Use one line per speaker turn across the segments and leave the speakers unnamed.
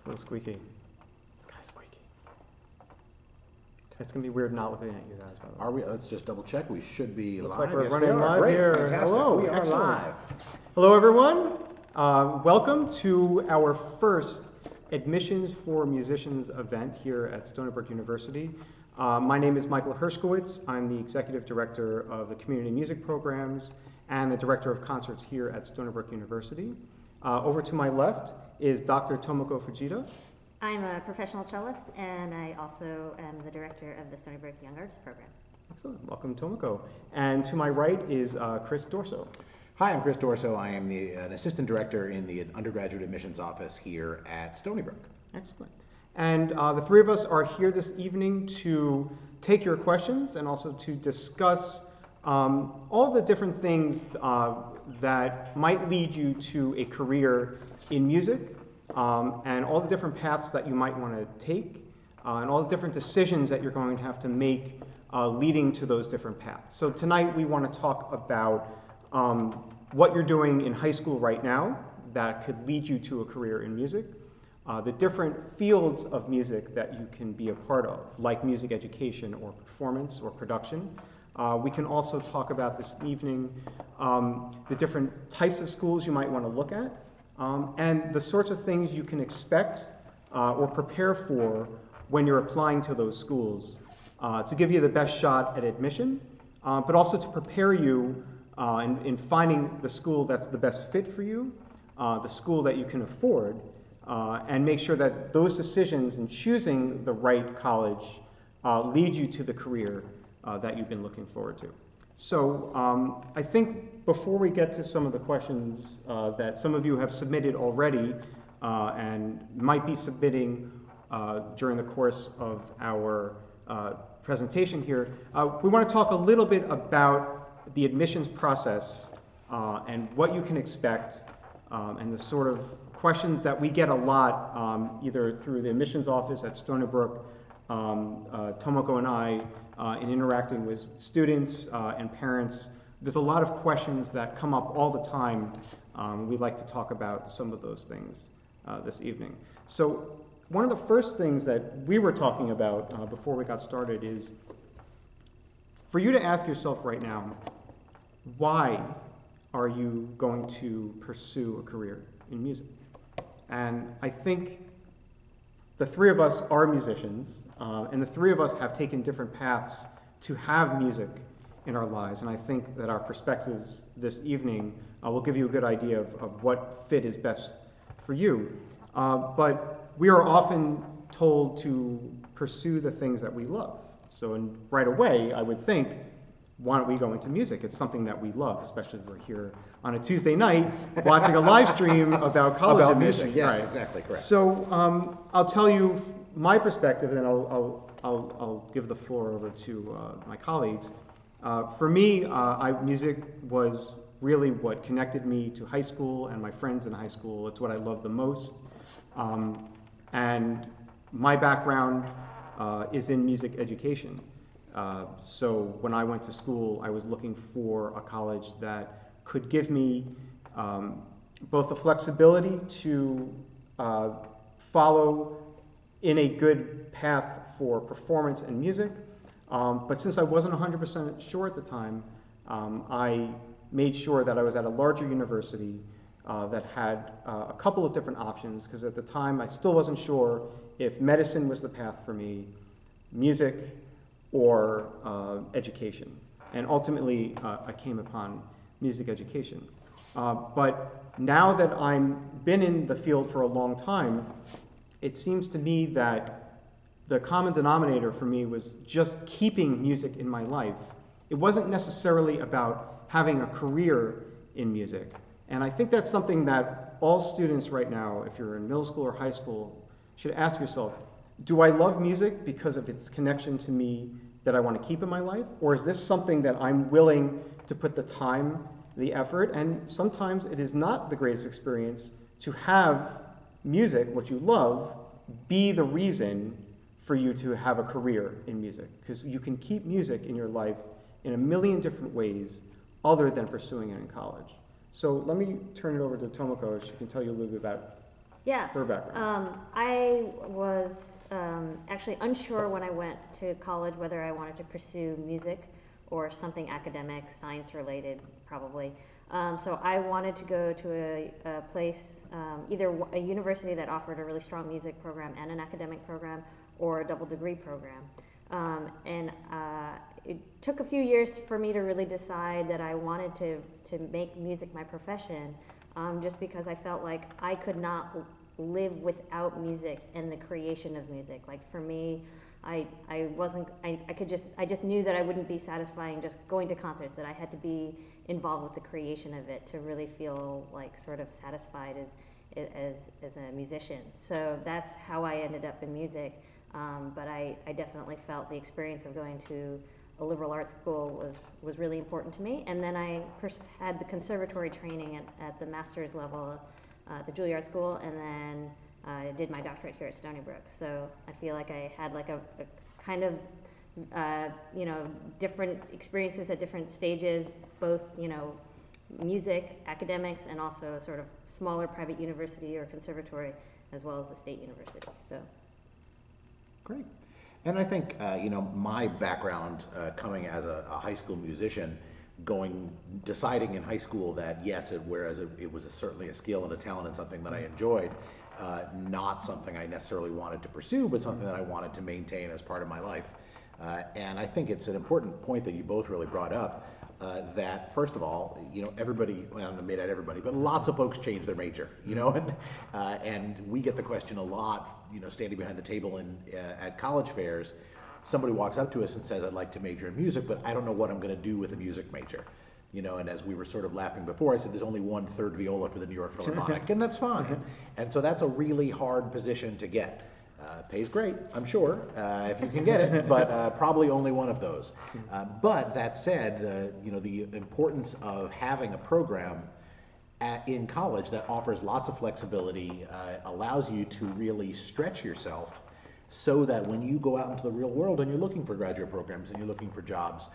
It's a little squeaky. It's kind of squeaky. It's going to be weird not looking at you guys, by the way.
Are we? Let's just double check. We should be
Looks
live.
like we're
Yes,
running
we are.
live
Great.
here.
Fantastic.
Hello.
We are
Excellent.
live.
Hello, everyone. Welcome to our first Admissions for Musicians event here at Stony Brook University. My name is Michael Hershkowitz. I'm the Executive Director of the Community Music Programs and the Director of Concerts here at Stony Brook University. Over to my left is Dr. Tomoko Fujita.
I'm a professional cellist, and I also am the director of the Stony Brook Young Artists Program.
Excellent. Welcome, Tomoko. And to my right is Chris Dorso.
Hi, I'm Chris Dorso. I am an assistant director in the undergraduate admissions office here at Stony Brook.
Excellent. And the three of us are here this evening to take your questions and also to discuss all the different things that might lead you to a career in music, and all the different paths that you might want to take, and all the different decisions that you're going to have to make leading to those different paths. So tonight we want to talk about what you're doing in high school right now that could lead you to a career in music, the different fields of music that you can be a part of, like music education or performance or production. We can also talk about this evening the different types of schools you might want to look at, and the sorts of things you can expect or prepare for when you're applying to those schools to give you the best shot at admission, but also to prepare you in finding the school that's the best fit for you, the school that you can afford, and make sure that those decisions in choosing the right college lead you to the career that you've been looking forward to. So I think before we get to some of the questions that some of you have submitted already and might be submitting during the course of our presentation here, we want to talk a little bit about the admissions process and what you can expect and the sort of questions that we get a lot either through the admissions office at Stony Brook, Tomoko and I, in interacting with students and parents. There's a lot of questions that come up all the time. We'd like to talk about some of those things this evening. So one of the first things that we were talking about before we got started is for you to ask yourself right now, why are you going to pursue a career in music? And I think the three of us are musicians, and the three of us have taken different paths to have music in our lives. And I think that our perspectives this evening will give you a good idea of what fit is best for you. But we are often told to pursue the things that we love. So right away, I would think, why don't we go into music? It's something that we love, especially if we're here on a Tuesday night watching a live stream about college admission.
Music, yes,
right.
Exactly, correct.
So I'll tell you my perspective, and then I'll give the floor over to my colleagues. For me, music was really what connected me to high school and my friends in high school. It's what I love the most. And my background is in music education. So when I went to school, I was looking for a college that could give me both the flexibility to follow in a good path for performance and music, but since I wasn't 100% sure at the time, I made sure that I was at a larger university that had a couple of different options, because at the time I still wasn't sure if medicine was the path for me, music, or education. And ultimately, I came upon music education. But now that I've been in the field for a long time, it seems to me that the common denominator for me was just keeping music in my life. It wasn't necessarily about having a career in music. And I think that's something that all students right now, if you're in middle school or high school, should ask yourself, do I love music because of its connection to me that I want to keep in my life? Or is this something that I'm willing to put the time, the effort, and sometimes it is not the greatest experience to have music, what you love, be the reason for you to have a career in music? Because you can keep music in your life in a million different ways other than pursuing it in college. So let me turn it over to Tomoko. She can tell you a little bit about
Yeah.
Her background.
I was actually unsure when I went to college whether I wanted to pursue music or something academic, science related, probably. So I wanted to go to a place, either a university that offered a really strong music program and an academic program, or a double degree program. And it took a few years for me to really decide that I wanted to make music my profession, just because I felt like I could not live without music and the creation of music. Like for me, I just knew that I wouldn't be satisfying just going to concerts, that I had to be involved with the creation of it to really feel like sort of satisfied as a musician. So that's how I ended up in music. But I definitely felt the experience of going to a liberal arts school was really important to me. And then I had the conservatory training at the master's level at the Juilliard School, and then I did my doctorate here at Stony Brook. So I feel like I had like a kind of, different experiences at different stages, both, music, academics, and also a sort of smaller private university or conservatory, as well as the state university. So.
Great. And I think, my background coming as a high school musician, deciding in high school that yes, whereas it was certainly a skill and a talent and something that I enjoyed, not something I necessarily wanted to pursue, but something that I wanted to maintain as part of my life. And I think it's an important point that you both really brought up, that first of all, everybody, well, maybe not everybody, but lots of folks change their major, and we get the question a lot, standing behind the table at college fairs. Somebody walks up to us and says, I'd like to major in music, but I don't know what I'm going to do with a music major. And as we were sort of laughing before, I said there's only one third viola for the New York Philharmonic, and that's fine. And so that's a really hard position to get. Pays great, I'm sure, if you can get it, but probably only one of those. But that said, the importance of having a program in college that offers lots of flexibility, allows you to really stretch yourself, so that when you go out into the real world and you're looking for graduate programs and you're looking for jobs,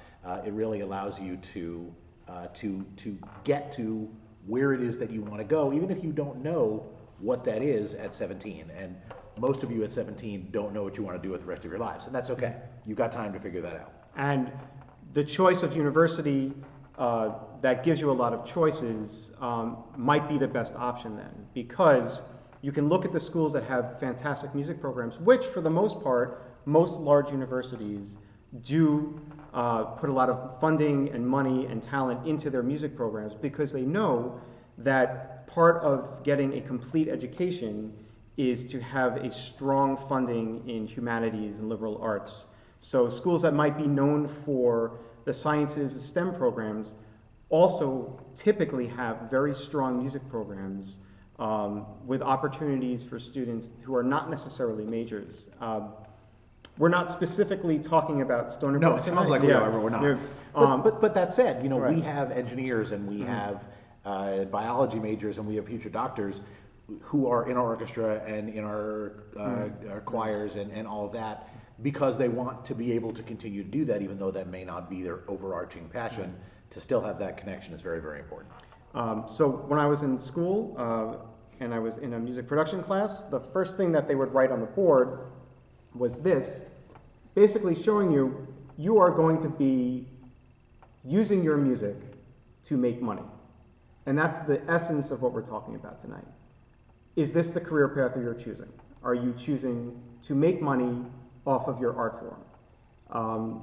it really allows you to get to where it is that you want to go, even if you don't know what that is at 17. And most of you at 17 don't know what you want to do with the rest of your lives, and that's okay. You've got time to figure that out.
And the choice of university that gives you a lot of choices might be the best option then, because you can look at the schools that have fantastic music programs, which for the most part, most large universities do put a lot of funding and money and talent into their music programs, because they know that part of getting a complete education is to have a strong funding in humanities and liberal arts. So schools that might be known for the sciences, the STEM programs, also typically have very strong music programs with opportunities for students who are not necessarily majors. We're not specifically talking about Stony Brook.
No, it sounds like we are, but we're not. But that said,
right.
We have engineers and we have biology majors and we have future doctors who are in our orchestra and in our choirs and all of that, because they want to be able to continue to do that, even though that may not be their overarching passion. To still have that connection is very, very important.
So when I was in school and I was in a music production class, the first thing that they would write on the board was this, basically showing you are going to be using your music to make money. And that's the essence of what we're talking about tonight. Is this the career path that you're choosing? Are you choosing to make money off of your art form?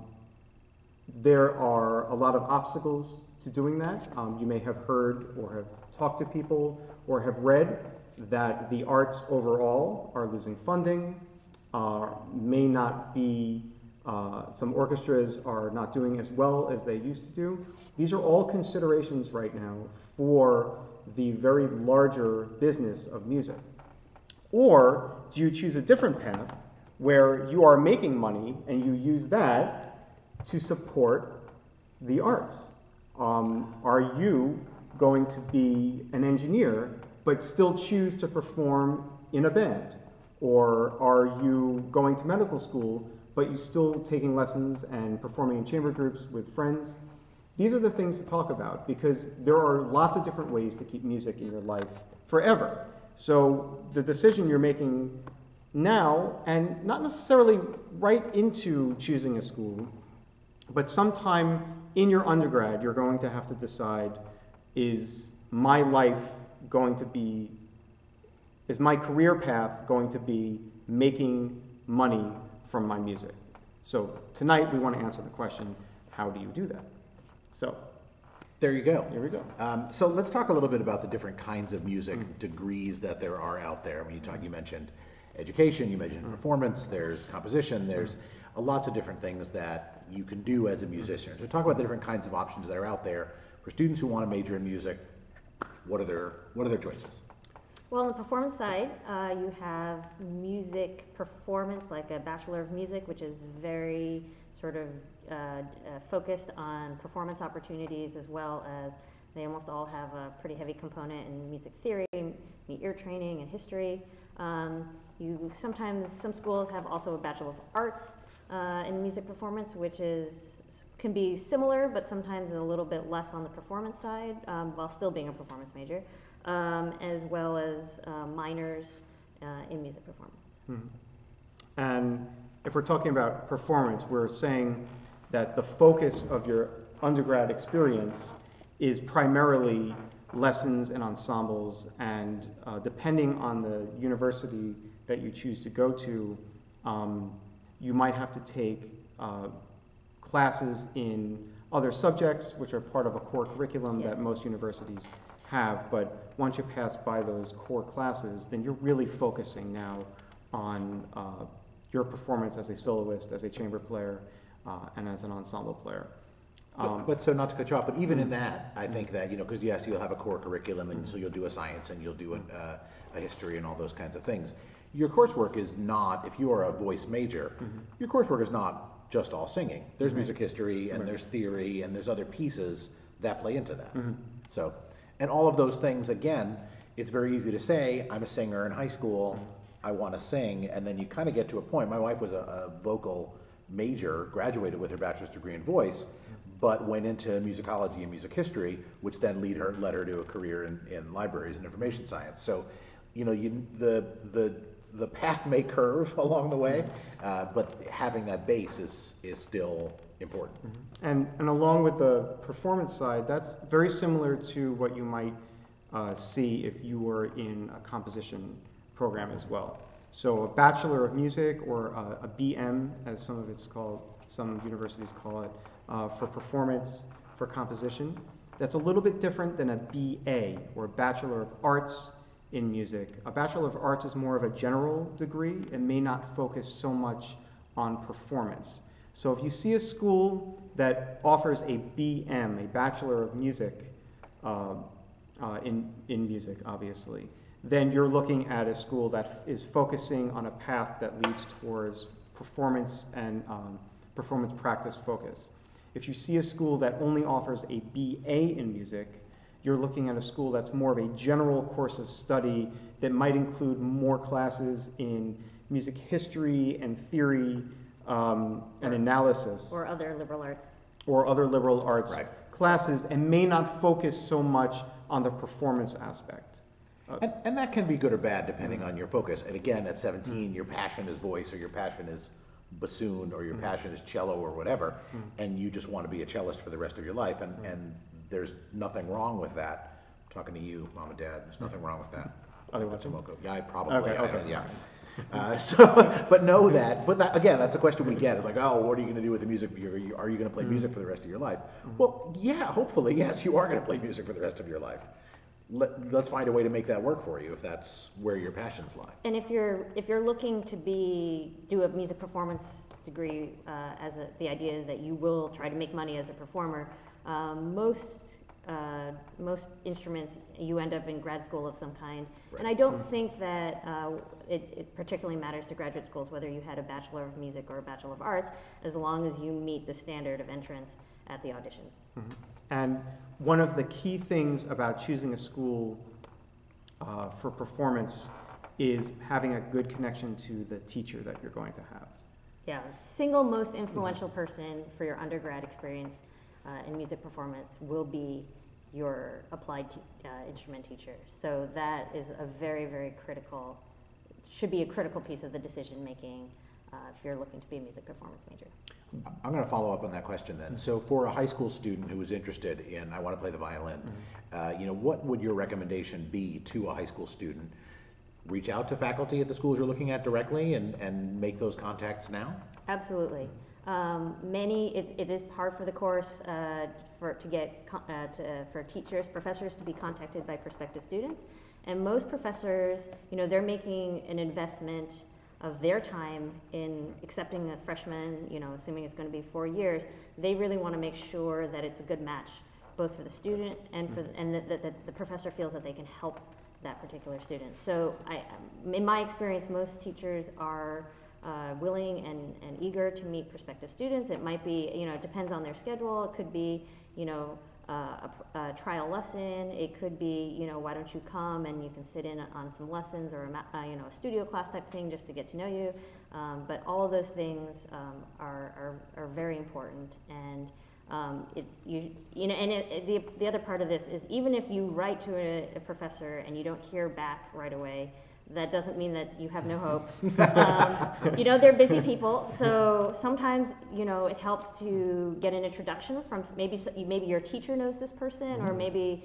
There are a lot of obstacles to doing that. You may have heard or have talked to people or have read that the arts overall are losing funding, may not be, some orchestras are not doing as well as they used to do. These are all considerations right now for the very larger business of music. Or do you choose a different path where you are making money and you use that to support the arts? Are you going to be an engineer but still choose to perform in a band? Or are you going to medical school but you still taking lessons and performing in chamber groups with friends? These are the things to talk about, because there are lots of different ways to keep music in your life forever. So the decision you're making now, and not necessarily right into choosing a school, but sometime in your undergrad, you're going to have to decide, is my life going to be, is my career path going to be making money from my music? So tonight we want to answer the question, how do you do that? So
there you go.
Here we go.
So let's talk a little bit about the different kinds of music degrees that there are out there. I mean, you mentioned education, you mentioned performance, there's composition, there's lots of different things that you can do as a musician. So talk about the different kinds of options that are out there for students who want to major in music. What are their choices?
Well, on the performance side, you have music performance, like a Bachelor of Music, which is very sort of focused on performance opportunities, as well as they almost all have a pretty heavy component in music theory, ear training, and history. Some schools have also a Bachelor of Arts in music performance, which can be similar, but sometimes a little bit less on the performance side, while still being a performance major, as well as minors in music performance.
Mm-hmm. And if we're talking about performance, we're saying that the focus of your undergrad experience is primarily lessons and ensembles, and depending on the university that you choose to go to, you might have to take classes in other subjects, which are part of a core curriculum that most universities have. But once you pass by those core classes, then you're really focusing now on your performance as a soloist, as a chamber player, and as an ensemble player.
But so not to cut you off, but even in that, I think that, because yes, you'll have a core curriculum, and so you'll do a science, and you'll do a history, and all those kinds of things. Your coursework is not, if you are a voice major, your coursework is not just all singing. There's music history, and there's theory, and there's other pieces that play into that. So, and all of those things, again, it's very easy to say, I'm a singer in high school, I want to sing, and then you kind of get to a point. My wife was a vocal major, graduated with her bachelor's degree in voice, but went into musicology and music history, which then led her to a career in libraries and information science. So, the path may curve along the way, but having that base is still important.
And along with the performance side, that's very similar to what you might see if you were in a composition program as well. So a Bachelor of Music, or a BM, as some universities call it, for performance, for composition, that's a little bit different than a BA, or a Bachelor of Arts in music. A Bachelor of Arts is more of a general degree and may not focus so much on performance. So if you see a school that offers a BM, a Bachelor of Music, in music, obviously, then you're looking at a school that is focusing on a path that leads towards performance and performance practice focus. If you see a school that only offers a BA in music, you're looking at a school that's more of a general course of study that might include more classes in music history and theory and analysis.
Or other liberal arts.
Or other liberal arts classes, and may not focus so much on the performance aspect.
And that can be good or bad depending on your focus. And again, at 17, your passion is voice, or your passion is bassoon, or your passion is cello, or whatever, and you just want to be a cellist for the rest of your life, and there's nothing wrong with that. I'm talking to you, Mom and Dad, there's nothing wrong with that.
Are they watching?
Tomoko. Yeah, I probably.
Okay.
Yeah. But know that. But that, again, that's a question we get. It's like, oh, what are you going to do with the music? Are you going to play music for the rest of your life? Well, yeah, hopefully, yes, you are going to play music for the rest of your life. Let's find a way to make that work for you if that's where your passions lie.
And if you're looking to do a music performance degree, the idea is that you will try to make money as a performer. Most instruments you end up in grad school of some kind, and I don't think that it particularly matters to graduate schools whether you had a Bachelor of Music or a Bachelor of Arts, as long as you meet the standard of entrance at the auditions.
And one of the key things about choosing a school for performance is having a good connection to the teacher that you're going to have.
Yeah, single most influential person for your undergrad experience in music performance will be your applied instrument teacher. So that is a very, very critical, should be a critical piece of the decision making if you're looking to be a music performance major.
I'm going to follow up on that question then. So for a high school student who is interested in, I want to play the violin, what would your recommendation be to a high school student? Reach out to faculty at the schools you're looking at directly and make those contacts now?
Absolutely. It is par for the course for teachers, professors to be contacted by prospective students. And most professors, they're making an investment of their time in accepting a freshman, assuming it's going to be 4 years. They really want to make sure that it's a good match, both for the student and that the professor feels that they can help that particular student. So in my experience, most teachers are willing and eager to meet prospective students. It might be, it depends on their schedule. It could be, a trial lesson. It could be, why don't you come and you can sit in on some lessons, or a studio class type thing just to get to know you. But all of those things are very important. And the other part of this is, even if you write to a professor and you don't hear back right away, that doesn't mean that you have no hope. They're busy people, so sometimes, it helps to get an introduction from maybe your teacher knows this person, or maybe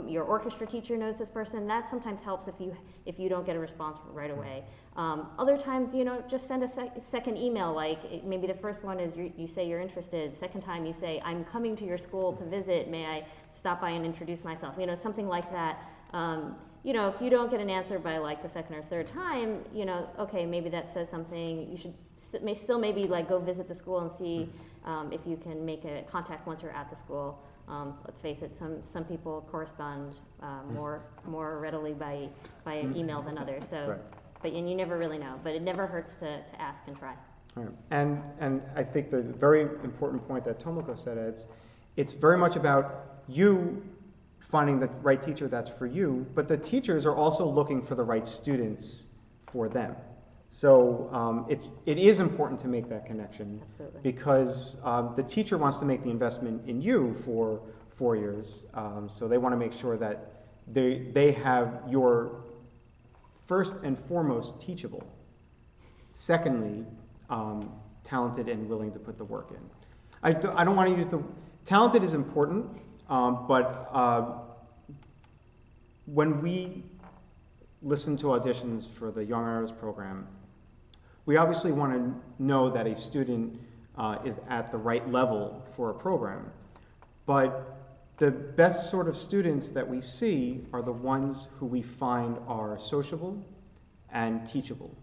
your orchestra teacher knows this person. That sometimes helps if you don't get a response right away. Other times, just send a second email. Like maybe the first one is you say you're interested. Second time you say, I'm coming to your school to visit. May I stop by and introduce myself? Something like that. If you don't get an answer by like the second or third time, okay, maybe that says something. You should still maybe like go visit the school and see if you can make a contact once you're at the school. Let's face it, some people correspond more readily by email than others. So,
right.
And you never really know. But it never hurts to ask and try.
Right. And I think the very important point that Tomoko said is, it's very much about you finding the right teacher that's for you, but the teachers are also looking for the right students for them. So it is important to make that connection.
Absolutely.
Because the teacher wants to make the investment in you for 4 years, so they want to make sure that they have your first and foremost teachable, secondly talented and willing to put the work in. I don't want to use talented is important, but when we listen to auditions for the Young Artist program, we obviously want to know that a student is at the right level for a program. But the best sort of students that we see are the ones who we find are sociable and teachable.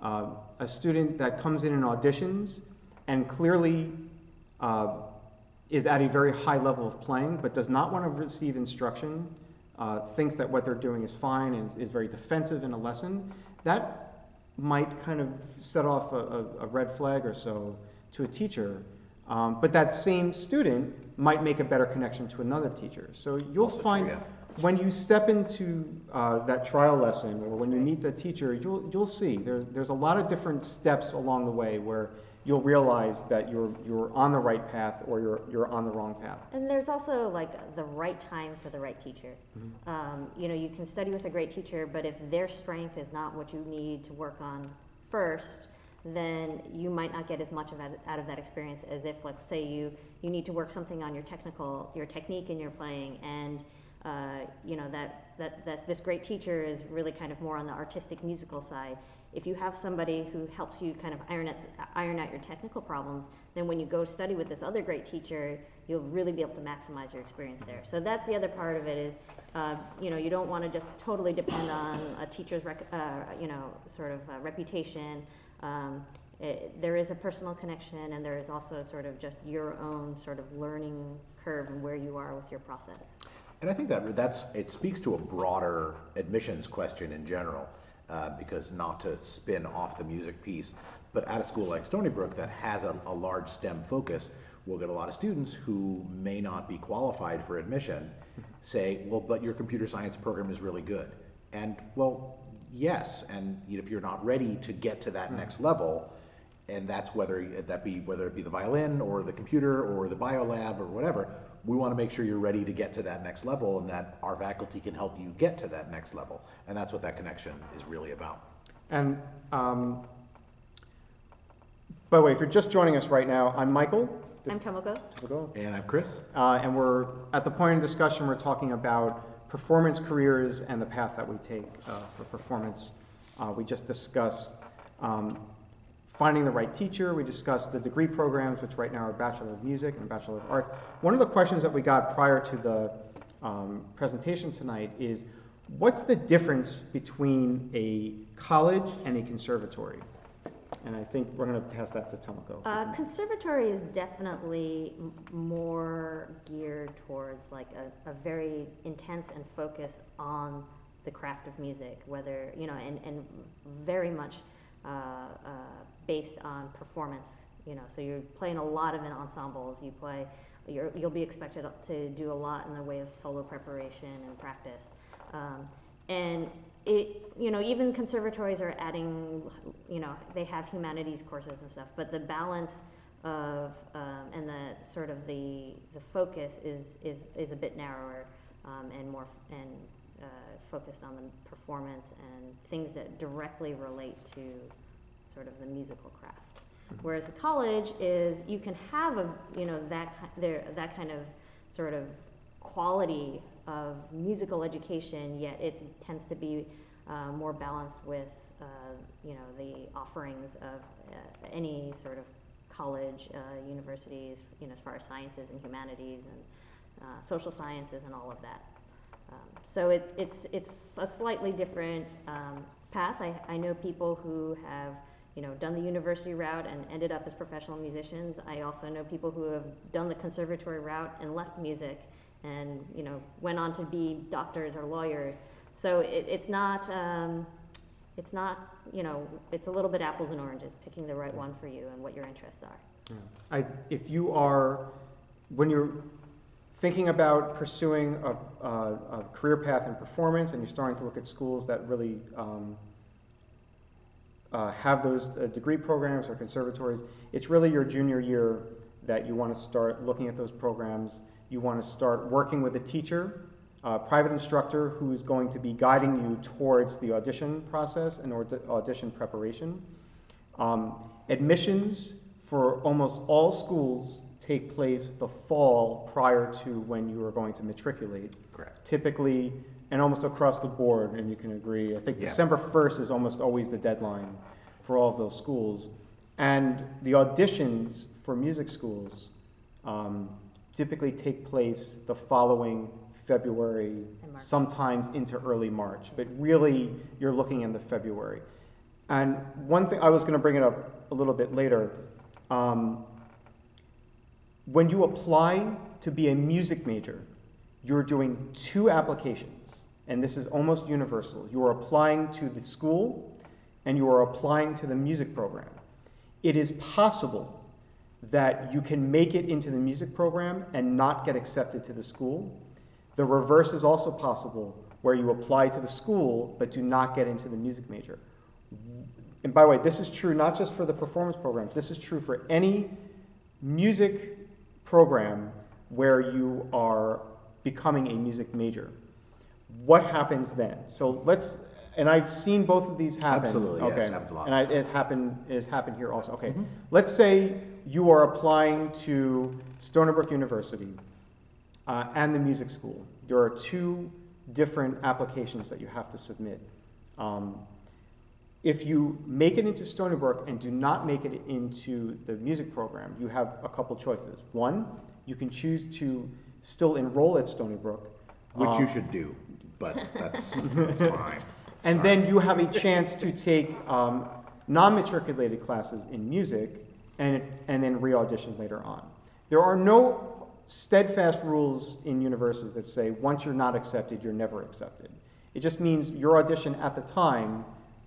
A student that comes in and auditions and clearly is at a very high level of playing, but does not want to receive instruction, thinks that what they're doing is fine and is very defensive in a lesson, that might kind of set off a red flag or so to a teacher. But that same student might make a better connection to another teacher. So you'll find when you step into that trial lesson, or when you meet the teacher, you'll see there's a lot of different steps along the way where you'll realize that you're on the right path or you're on the wrong path.
And there's also like the right time for the right teacher. Mm-hmm. You can study with a great teacher, but if their strength is not what you need to work on first, then you might not get as much out of that experience as if, let's say, you need to work something on your technique in your playing, and that this great teacher is really kind of more on the artistic musical side. If you have somebody who helps you kind of iron out your technical problems, then when you go study with this other great teacher, you'll really be able to maximize your experience there. So that's the other part of it is, you don't want to just totally depend on a teacher's reputation. There is a personal connection, and there is also sort of just your own sort of learning curve and where you are with your process.
And I think it speaks to a broader admissions question in general. Because not to spin off the music piece, but at a school like Stony Brook that has a large STEM focus, we'll get a lot of students who may not be qualified for admission say, well, but your computer science program is really good. And well, yes, and if you're not ready to get to that next level, and that's whether it be the violin or the computer or the bio lab or whatever, we want to make sure you're ready to get to that next level, and that our faculty can help you get to that next level. And that's what that connection is really about.
And by the way, if you're just joining us right now, I'm Michael.
I'm Tomoko.
Tomoko.
And I'm Chris.
And we're at the point of discussion, we're talking about performance careers and the path that we take for performance. We just discussed finding the right teacher. We discussed the degree programs, which right now are Bachelor of Music and Bachelor of Arts. One of the questions that we got prior to the presentation tonight is, what's the difference between a college and a conservatory? And I think we're going to pass that to Tomoko.
Conservatory is definitely more geared towards like a very intense and focus on the craft of music, whether, you know, and very much based on performance, you know, so you're playing a lot of in ensembles, you'll be expected to do a lot in the way of solo preparation and practice. And it, you know, even conservatories are adding, you know, they have humanities courses and stuff, but the balance of and the sort of the focus is a bit narrower and more focused on the performance and things that directly relate to sort of the musical craft. Whereas the college is, you can have a, you know, that kind of sort of quality of musical education, yet it tends to be more balanced with, you know, the offerings of any sort of college, universities, you know, as far as sciences and humanities and social sciences and all of that. So it's a slightly different path. I know people who have, you know, done the university route and ended up as professional musicians. I also know people who have done the conservatory route and left music and, you know, went on to be doctors or lawyers. So it's not, you know, it's a little bit apples and oranges, picking the right one for you and what your interests are.
Yeah. If you are, when you're thinking about pursuing a career path in performance and you're starting to look at schools that really have those degree programs or conservatories, it's really your junior year that you want to start looking at those programs. You want to start working with a teacher, a private instructor who is going to be guiding you towards the audition process and audition preparation. Admissions for almost all schools take place the fall prior to when you are going to matriculate.
Correct.
Typically, and almost across the board, and you can agree, I think
Yeah.
December 1st is almost always the deadline for all of those schools. And the auditions for music schools typically take place the following February, sometimes into early March, but really you're looking in the February. And one thing, I was going to bring it up a little bit later, when you apply to be a music major, you're doing two applications, and this is almost universal. You are applying to the school and you are applying to the music program. It is possible that you can make it into the music program and not get accepted to the school. The reverse is also possible, where you apply to the school but do not get into the music major. And by the way, this is true not just for the performance programs, this is true for any music program where you are becoming a music major. What happens then? So let's, and I've seen both of these happen.
Absolutely,
okay.
yes, happens a lot.
And it has happened here also. Okay, Let's say you are applying to Stony Brook University and the music school. There are two different applications that you have to submit. If you make it into Stony Brook and do not make it into the music program, you have a couple choices. One, you can choose to still enroll at Stony Brook.
Which you should do, but that's fine.
And then you have a chance to take non-matriculated classes in music and then re-audition later on. There are no steadfast rules in universities that say once you're not accepted, you're never accepted. It just means your audition at the time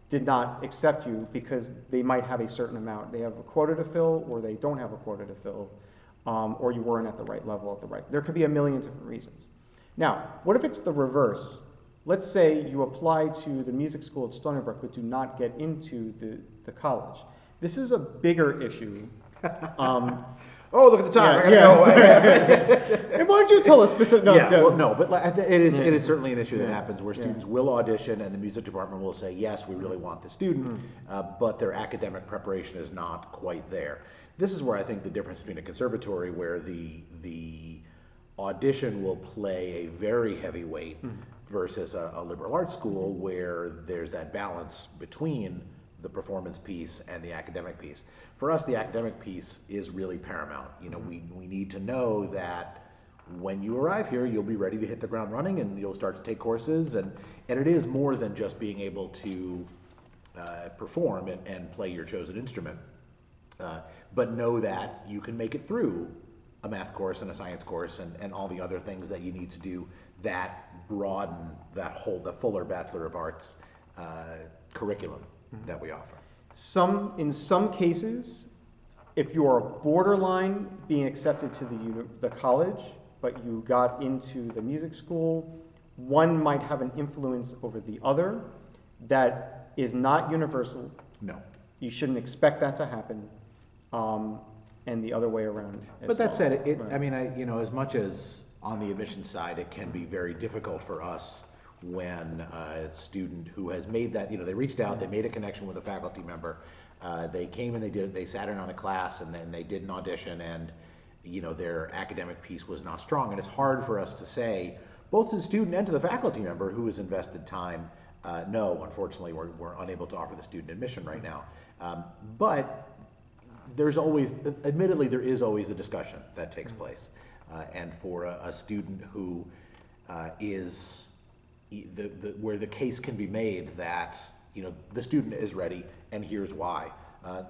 did not accept you because they might have a certain amount. They have a quota to fill, or they don't have a quota to fill, or you weren't at the right level there could be a million different reasons. Now, what if it's the reverse? Let's say you apply to the music school at Stony Brook but do not get into the college. This is a bigger issue.
Oh, look at the time.
Yeah,
I gotta
yeah. And why don't you tell us specific? No,
but it is certainly an issue that happens where students will audition and the music department will say, yes, we really want the student, but their academic preparation is not quite there. This is where I think the difference between a conservatory where the audition will play a very heavy weight versus a liberal arts school where there's that balance between the performance piece and the academic piece. For us, the academic piece is really paramount. You know, we need to know that when you arrive here, you'll be ready to hit the ground running and you'll start to take courses. And it is more than just being able to perform and play your chosen instrument. But know that you can make it through a math course and a science course and all the other things that you need to do that broaden the fuller Bachelor of Arts curriculum that we offer.
In some cases, if you are borderline being accepted to the college, but you got into the music school, one might have an influence over the other that is not universal.
No.
You shouldn't expect that to happen, and the other way around.
But that said, I mean, as much as on the admissions side, it can be very difficult for us when a student who has made that, they reached out, they made a connection with a faculty member, they came and they sat in on a class and then they did an audition and, their academic piece was not strong. And it's hard for us to say, both to the student and to the faculty member who has invested time, no, unfortunately, we're unable to offer the student admission right now. But there's always, admittedly, there is always a discussion that takes place. And for a student who is where the case can be made that the student is ready and here's why,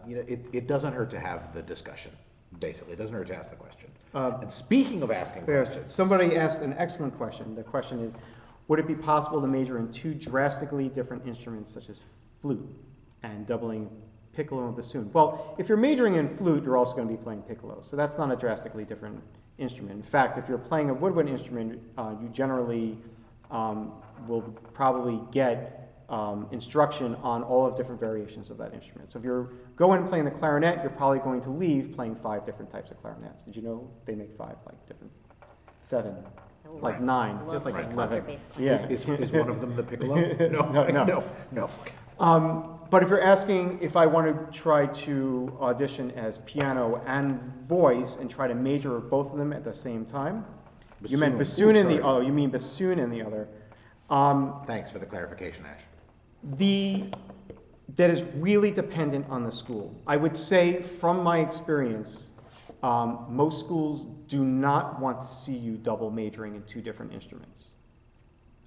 it doesn't hurt to have the discussion. Basically, it doesn't hurt to ask the question. And speaking of asking questions,
somebody asked an excellent question. The question is, would it be possible to major in two drastically different instruments such as flute and doubling piccolo and bassoon? Well, if you're majoring in flute, you're also going to be playing piccolo, so that's not a drastically different instrument. In fact, if you're playing a woodwind instrument, you generally will probably get instruction on all of different variations of that instrument. So if you're going playing the clarinet, you're probably going to leave playing 5 different types of clarinets. Did you know they make 5, like different, 7, like 9, just like 11. Yeah.
Is one of them the piccolo? No.
But if you're asking if I want to try to audition as piano and voice and try to major both of them at the same time, you meant bassoon in the other. You mean bassoon in the other.
Thanks for the clarification, Ash.
That is really dependent on the school. I would say, from my experience, most schools do not want to see you double majoring in 2 different instruments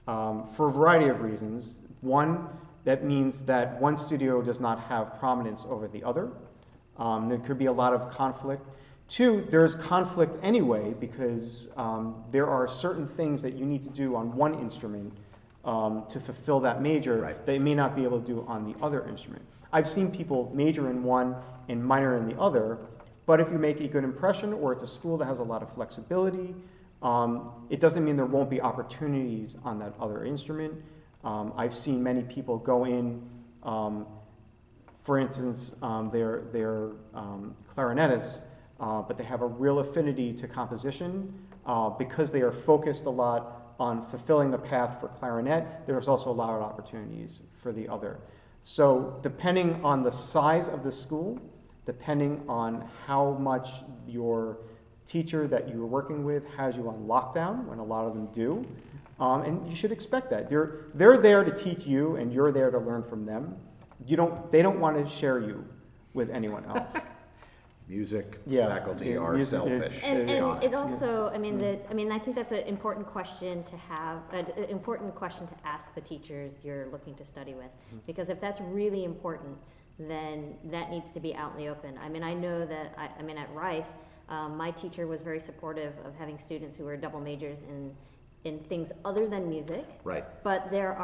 for a variety of reasons. One, that means that one studio does not have prominence over the other. There could be a lot of conflict. 2, there's conflict anyway because there are certain things that you need to do on one instrument to fulfill that major that you may not be able to do on the other instrument. I've seen people major in one and minor in the other, but if you make a good impression or it's a school that has a lot of flexibility, it doesn't mean there won't be opportunities on that other instrument. I've seen many people go in, for instance, they're clarinetists, but they have a real affinity to composition because they are focused a lot on fulfilling the path for clarinet. There's also a lot of opportunities for the other. So depending on the size of the school, depending on how much your teacher that you're working with has you on lockdown, when a lot of them do, and you should expect that. They're there to teach you and you're there to learn from them. They don't want to share you with anyone else.
Music faculty are selfish.
And it also, I think that's an important question to have, an important question to ask the teachers you're looking to study with. Because if that's really important, then that needs to be out in the open. I mean, I know that, at Rice, my teacher was very supportive of having students who were double majors in things other than music.
Right.
But there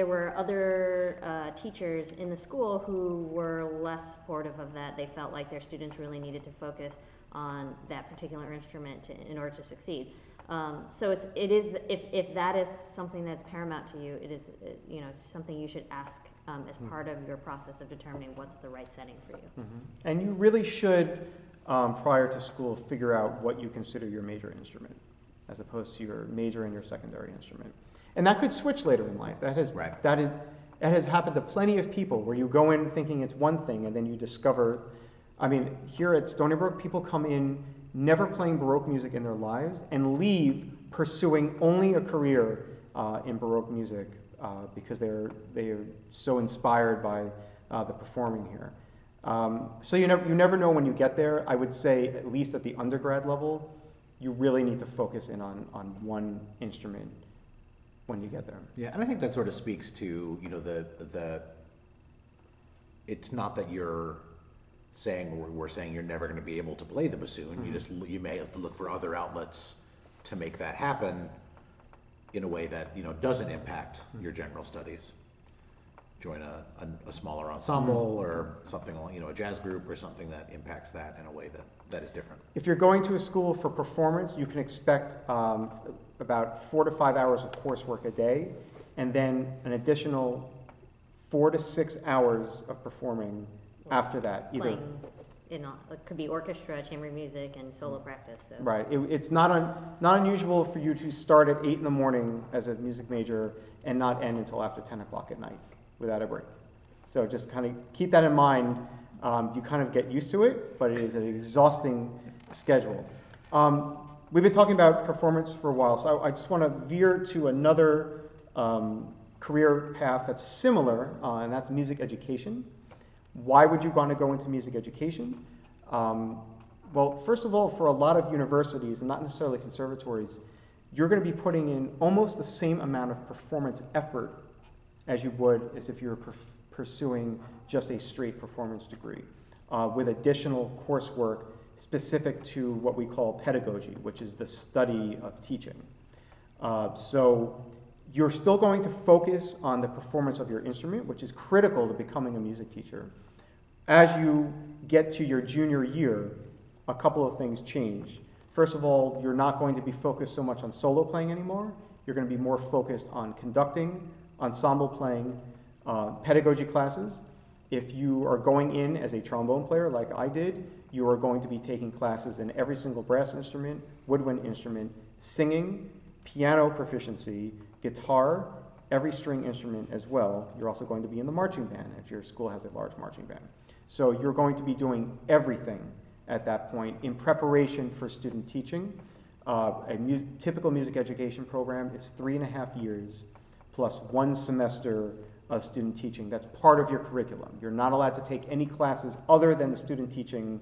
were other teachers in the school who were less supportive of that. They felt like their students really needed to focus on that particular instrument in order to succeed. So if that is something that's paramount to you, it is something you should ask as part of your process of determining what's the right setting for you.
And you really should prior to school figure out what you consider your major instrument, as opposed to your major and your secondary instrument. And that could switch later in life. That has happened to plenty of people, where you go in thinking it's one thing, and then you discover, I mean, here at Stony Brook, people come in never playing Baroque music in their lives and leave pursuing only a career in Baroque music because they are so inspired by the performing here. So you never know when you get there. I would say, at least at the undergrad level, you really need to focus in on one instrument when you get there.
Yeah, and I think that sort of speaks to, you know, the it's not that we're saying you're never going to be able to play the bassoon. Mm-hmm. You may have to look for other outlets to make that happen in a way that, you know, doesn't impact your general studies. Join a smaller ensemble or something, you know, a jazz group or something that impacts that in a way that is different.
If you're going to a school for performance, you can expect about 4 to 5 hours of coursework a day, and then an additional 4 to 6 hours of performing after that.
Playing it could be orchestra, chamber music, and solo practice. So.
Right. It's not unusual for you to start at 8 in the morning as a music major and not end until after 10 o'clock at night without a break. So just kind of keep that in mind. You kind of get used to it, but it is an exhausting schedule. We've been talking about performance for a while, so I just want to veer to another career path that's similar, and that's music education. Why would you want to go into music education? Well, first of all, for a lot of universities, and not necessarily conservatories, you're going to be putting in almost the same amount of performance effort as you would as if you were pursuing just a straight performance degree, with additional coursework specific to what we call pedagogy, which is the study of teaching. So you're still going to focus on the performance of your instrument, which is critical to becoming a music teacher. As you get to your junior year, a couple of things change. First of all, you're not going to be focused so much on solo playing anymore. You're going to be more focused on conducting, ensemble playing, pedagogy classes. If you are going in as a trombone player like I did, you are going to be taking classes in every single brass instrument, woodwind instrument, singing, piano proficiency, guitar, every string instrument as well. You're also going to be in the marching band if your school has a large marching band. So you're going to be doing everything at that point in preparation for student teaching. Typical music education program is 3.5 years plus 1 semester of student teaching. That's part of your curriculum. You're not allowed to take any classes other than the student teaching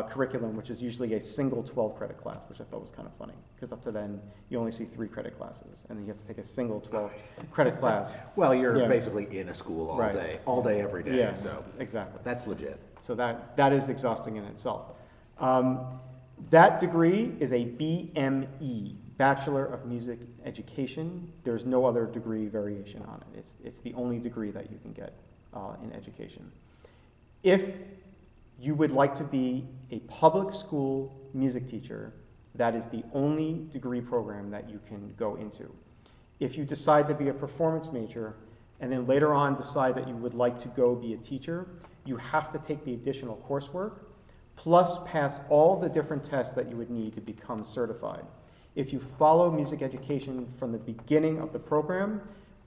curriculum, which is usually a single 12-credit class, which I thought was kind of funny, because up to then you only see 3 credit classes, and then you have to take a single 12-credit class.
Well, you're basically in a school all day, every day.
Yeah,
so
exactly.
That's legit.
So that is exhausting in itself. That degree is a BME, Bachelor of Music Education. There's no other degree variation on it. It's the only degree that you can get in education. If you would like to be a public school music teacher, that is the only degree program that you can go into. If you decide to be a performance major and then later on decide that you would like to go be a teacher, you have to take the additional coursework plus pass all the different tests that you would need to become certified. If you follow music education from the beginning of the program,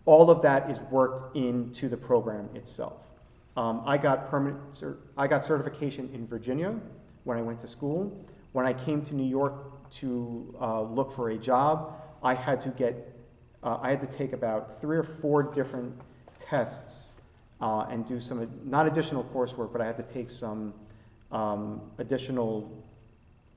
all of that is worked into the program itself. I got certification in Virginia when I went to school. When I came to New York to look for a job, I had to take about 3 or 4 different tests and do some, not additional coursework, but I had to take some additional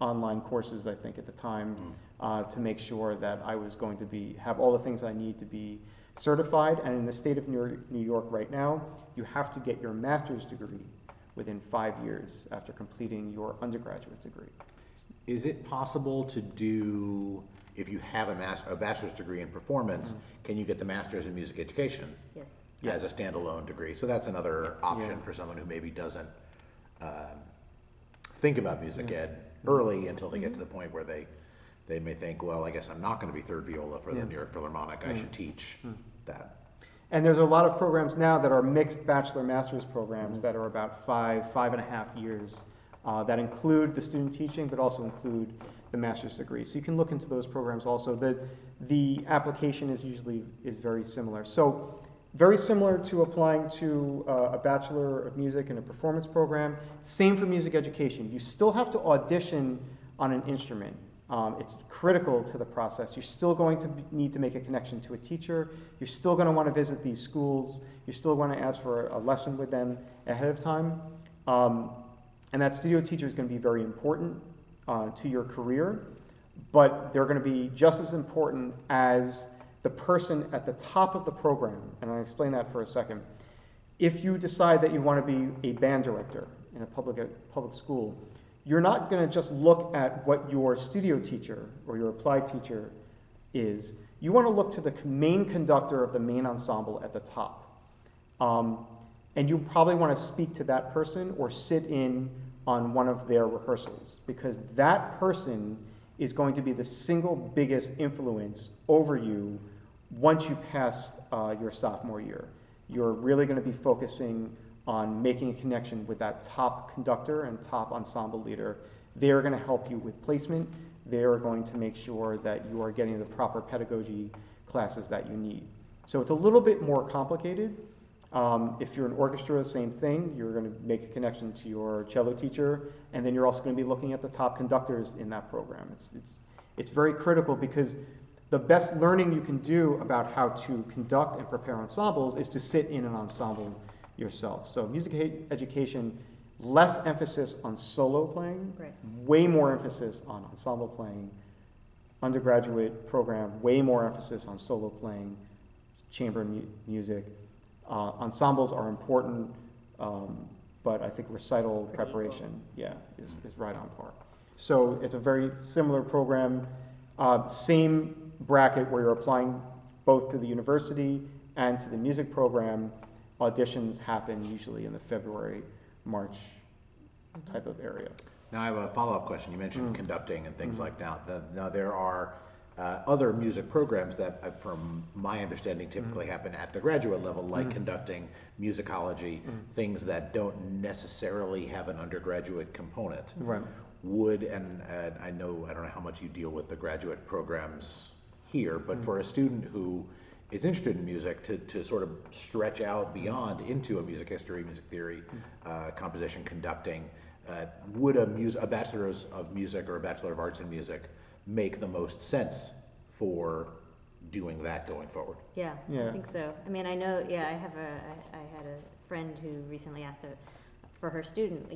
online courses, I think, at the time, to make sure that I was going to have all the things I need to be certified. And in the state of New York right now, you have to get your master's degree within 5 years after completing your undergraduate degree.
Is it possible to do, if you have a bachelor's degree in performance, can you get the master's in music education?
Yes.
As a standalone degree? So that's another option for someone who maybe doesn't think about music ed early until they get to the point where they may think, well, I guess I'm not going to be third viola for the New York Philharmonic. I should teach that.
And there's a lot of programs now that are mixed bachelor-master's programs that are about 5.5 years that include the student teaching, but also include the master's degree. So you can look into those programs also. The application is very similar. So very similar to applying to a Bachelor of Music in a performance program. Same for music education. You still have to audition on an instrument. It's critical to the process. You're still going to need to make a connection to a teacher. You're still going to want to visit these schools. You're still going to ask for a lesson with them ahead of time. And that studio teacher is going to be very important to your career, but they're going to be just as important as the person at the top of the program. And I'll explain that for a second. If you decide that you want to be a band director in a public school, you're not going to just look at what your studio teacher or your applied teacher is. You want to look to the main conductor of the main ensemble at the top. And you probably want to speak to that person or sit in on one of their rehearsals, because that person is going to be the single biggest influence over you once you pass your sophomore year. You're really going to be focusing on making a connection with that top conductor and top ensemble leader. They're going to help you with placement. They're going to make sure that you are getting the proper pedagogy classes that you need. So it's a little bit more complicated. If you're an orchestra, same thing. You're going to make a connection to your cello teacher, and then you're also going to be looking at the top conductors in that program. It's very critical, because the best learning you can do about how to conduct and prepare ensembles is to sit in an ensemble yourself. So music education, less emphasis on solo playing,
Right.
way more emphasis on ensemble playing. Undergraduate program, way more emphasis on solo playing, chamber music. Ensembles are important, but I think recital
Pretty
preparation, is right on par. So it's a very similar program, same bracket where you're applying both to the university and to the music program. Auditions happen usually in the February, March type of area.
Now I have a follow-up question. You mentioned conducting and things like that. Now there are other music programs that, from my understanding, typically happen at the graduate level, like conducting, musicology, things that don't necessarily have an undergraduate component.
Right.
And I don't know how much you deal with the graduate programs here, but for a student who is interested in music to sort of stretch out beyond into a music history, music theory, composition, conducting, would a bachelor's of music or a bachelor of arts in music make the most sense for doing that going forward?
Yeah,
Yeah.
I think so. I mean, I know, I had a friend who recently asked for her student,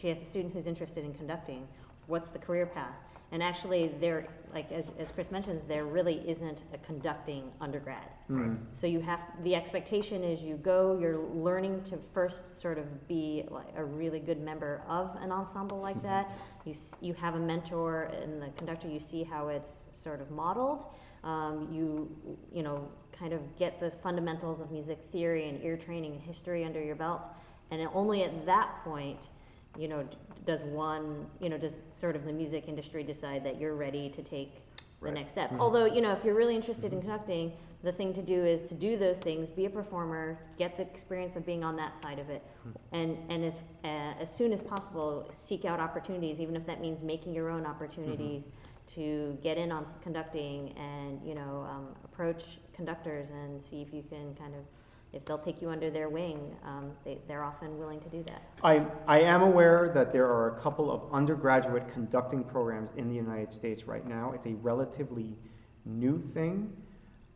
she has a student who's interested in conducting. What's the career path? And actually, there, like as Chris mentions, there really isn't a conducting undergrad.
Right.
So the expectation is you're learning to first sort of be like a really good member of an ensemble like that. You have a mentor in the conductor. You see how it's sort of modeled. You kind of get the fundamentals of music theory and ear training and history under your belt, and only at that point, does sort of the music industry decide that you're ready to take the next step. Although, if you're really interested in conducting, the thing to do is to do those things, be a performer, get the experience of being on that side of it, and as soon as possible, seek out opportunities, even if that means making your own opportunities to get in on conducting and, approach conductors and see if you can if they'll take you under their wing, they're often willing to do that.
I am aware that there are a couple of undergraduate conducting programs in the United States right now. It's a relatively new thing.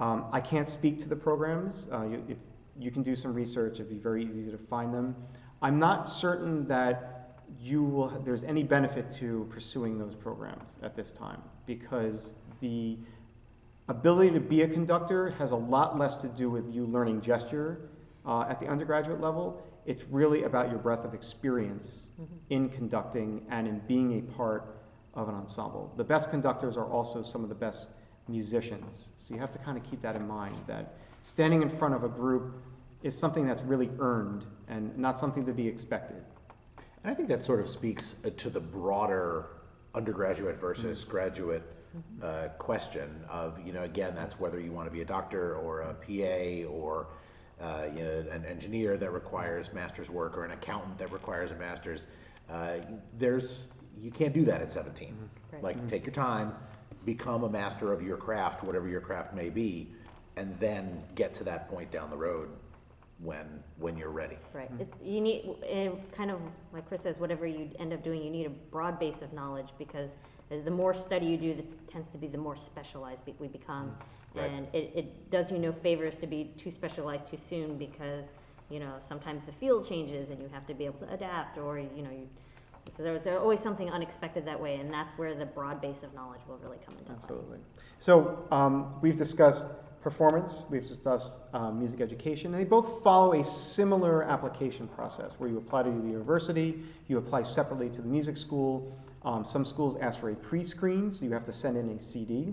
I can't speak to the programs. If you can do some research, it'd be very easy to find them. I'm not certain that there's any benefit to pursuing those programs at this time, because the ability to be a conductor has a lot less to do with you learning gesture at the undergraduate level. It's really about your breadth of experience in conducting and in being a part of an ensemble. The best conductors are also some of the best musicians. So you have to kind of keep that in mind, that standing in front of a group is something that's really earned and not something to be expected.
And I think that sort of speaks to the broader undergraduate versus graduate question of, again, that's whether you want to be a doctor or a PA or an engineer that requires master's work or an accountant that requires a master's. You can't do that at 17.
Right.
Like, take your time, become a master of your craft, whatever your craft may be, and then get to that point down the road when you're ready.
Right. You need, kind of like Chris says, whatever you end up doing, you need a broad base of knowledge, because the more study you do, it tends to be the more specialized we become.
Right.
And it does you no favors to be too specialized too soon, because, you know, sometimes the field changes and you have to be able to adapt, or, you know, so there's always something unexpected that way, and that's where the broad base of knowledge will really come into play.
Absolutely. So we've discussed performance, we've discussed music education, and they both follow a similar application process where you apply to the university, you apply separately to the music school. Some schools ask for a pre-screen, so you have to send in a CD.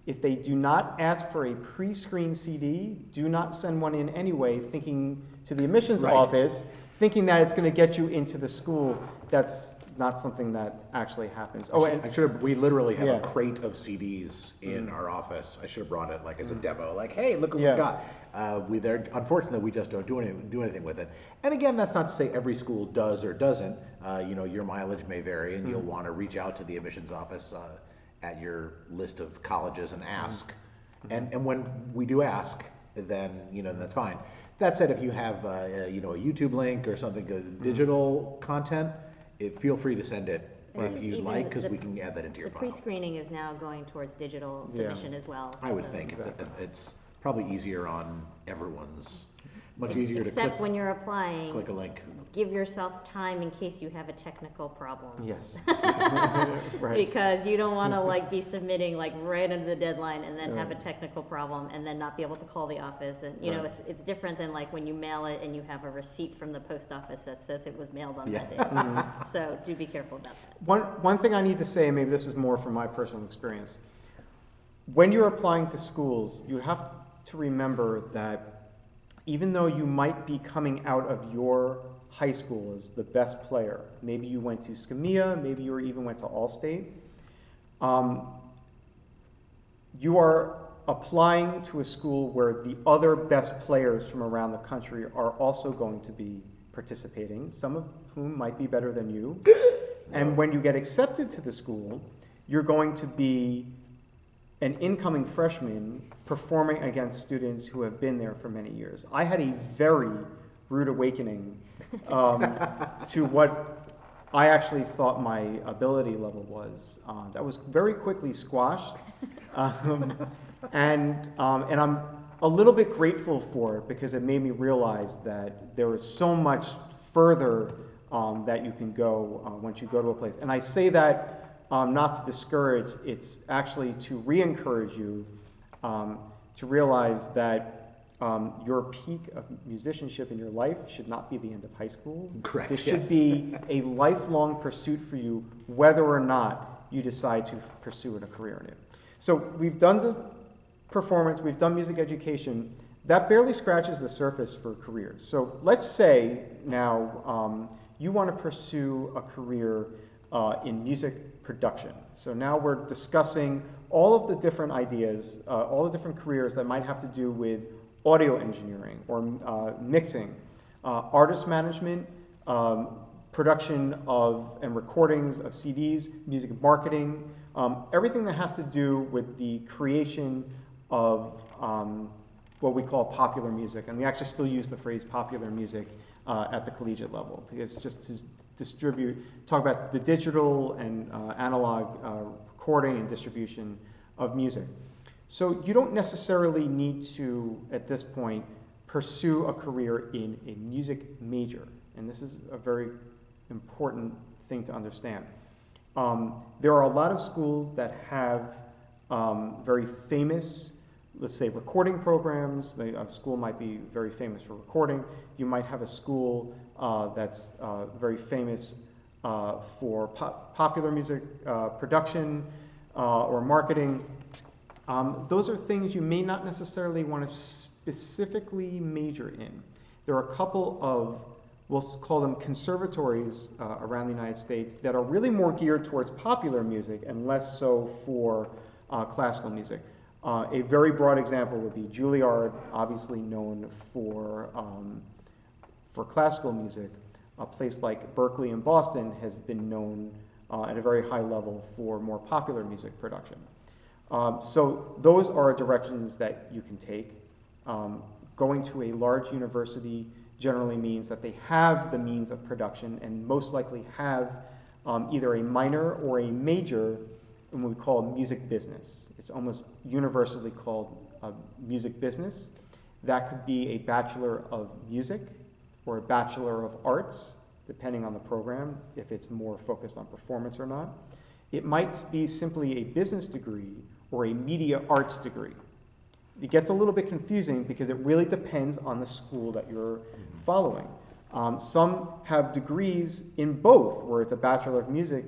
If they do not ask for a pre-screen CD, do not send one in anyway, thinking to the admissions office, thinking that it's going to get you into the school. That's not something that actually happens. Oh, and
we literally have a crate of CDs in our office. I should have brought it like as a demo, like, hey, look what we got. Unfortunately, we just don't do anything with it. And again, that's not to say every school does or doesn't. You know, your mileage may vary, and you'll want to reach out to the admissions office at your list of colleges and ask. And when we do ask, then, you know, that's fine. That said, if you have you know, a YouTube link or something, digital content, feel free to send it if you'd like, because we can add that into your file.
The pre-screening is now going towards digital submission as well.
I would think it's probably easier on everyone's. Much easier to
Except when you're applying,
click a link.
Give yourself time in case you have a technical problem.
yes.
Right. Because you don't want to like be submitting like right under the deadline and then have a technical problem and then not be able to call the office. And you know, it's different than like when you mail it and you have a receipt from the post office that says it was mailed on that day. So do be careful about that.
One thing I need to say, maybe this is more from my personal experience. When you're applying to schools, you have to remember that even though you might be coming out of your high school as the best player, maybe you went to Skamia, maybe you even went to Allstate, you are applying to a school where the other best players from around the country are also going to be participating, some of whom might be better than you. And when you get accepted to the school, you're going to be an incoming freshman performing against students who have been there for many years. I had a very rude awakening to what I actually thought my ability level was. That was very quickly squashed, and I'm a little bit grateful for it, because it made me realize that there is so much further that you can go once you go to a place. And I say that not to discourage, it's actually to re-encourage you to realize that your peak of musicianship in your life should not be the end of high school.
Correct.
This should be a lifelong pursuit for you, whether or not you decide to pursue a career in it. So we've done the performance, we've done music education. That barely scratches the surface for careers. So let's say now you want to pursue a career in music production. So now we're discussing all of the different ideas, all the different careers that might have to do with audio engineering or mixing, artist management, production of and recordings of CDs, music marketing, everything that has to do with the creation of what we call popular music. And we actually still use the phrase popular music at the collegiate level, because just to talk about the digital and analog recording and distribution of music. So you don't necessarily need to, at this point, pursue a career in a music major. And this is a very important thing to understand. There are a lot of schools that have very famous, let's say, recording programs. A school might be very famous for recording. You might have a school that's very famous for popular music production or marketing. Those are things you may not necessarily want to specifically major in. There are a couple of, we'll call them conservatories around the United States that are really more geared towards popular music and less so for classical music. A very broad example would be Juilliard, obviously known for classical music. A place like Berkeley in Boston has been known at a very high level for more popular music production. So those are directions that you can take. Going to a large university generally means that they have the means of production and most likely have either a minor or a major in what we call music business. It's almost universally called music business. That could be a Bachelor of Music or a Bachelor of Arts, depending on the program, if it's more focused on performance or not. It might be simply a business degree or a media arts degree. It gets a little bit confusing because it really depends on the school that you're following. Some have degrees in both, where it's a Bachelor of Music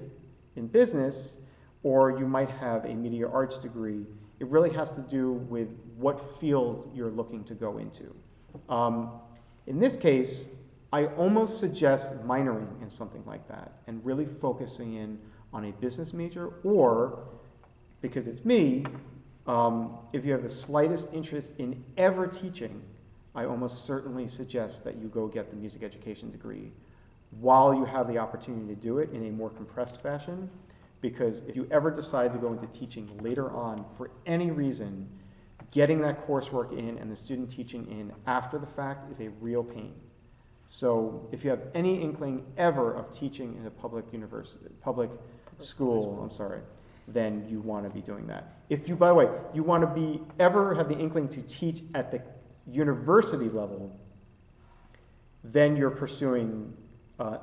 in business, or you might have a media arts degree. It really has to do with what field you're looking to go into. In this case, I almost suggest minoring in something like that and really focusing in on a business major, or, because it's me, if you have the slightest interest in ever teaching, I almost certainly suggest that you go get the music education degree while you have the opportunity to do it in a more compressed fashion, because if you ever decide to go into teaching later on for any reason, getting that coursework in and the student teaching in after the fact is a real pain. So if you have any inkling ever of teaching in a public school, then you want to be doing that. If you, by the way, you want to ever have the inkling to teach at the university level, then you're pursuing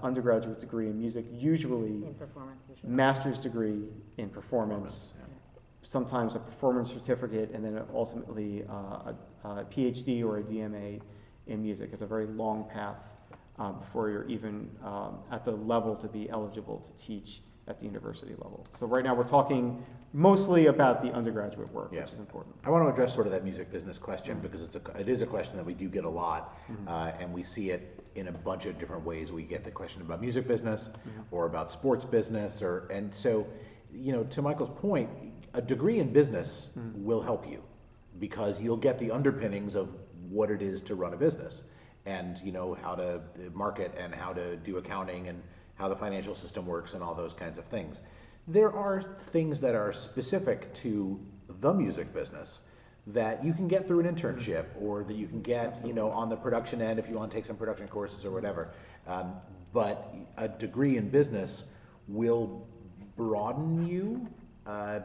undergraduate degree in music, usually
In performance, usually.
master's degree in performance, sometimes a performance certificate, and then ultimately a PhD or a DMA in music. It's a very long path before you're even at the level to be eligible to teach at the university level. So right now we're talking mostly about the undergraduate work, which is important.
I want to address sort of that music business question because it is a question that we do get a lot, and we see it in a bunch of different ways. We get the question about music business or about sports business, and so, to Michael's point, a degree in business will help you because you'll get the underpinnings of what it is to run a business, and how to market and how to do accounting and how the financial system works and all those kinds of things. There are things that are specific to the music business that you can get through an internship or that you can get, on the production end if you want to take some production courses or whatever. But a degree in business will broaden you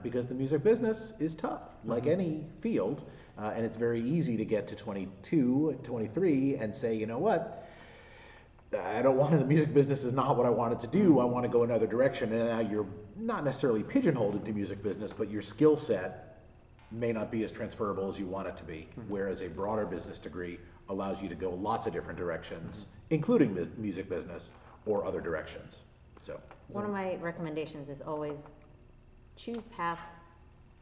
because the music business is tough, like any field. And it's very easy to get to 22, 23 and say, you know what? I don't want to, the music business is not what I wanted to do. I want to go another direction. And now you're not necessarily pigeonholed into music business, but your skill set may not be as transferable as you want it to be. Whereas a broader business degree allows you to go lots of different directions, including music business or other directions. So
one of my recommendations is always choose paths,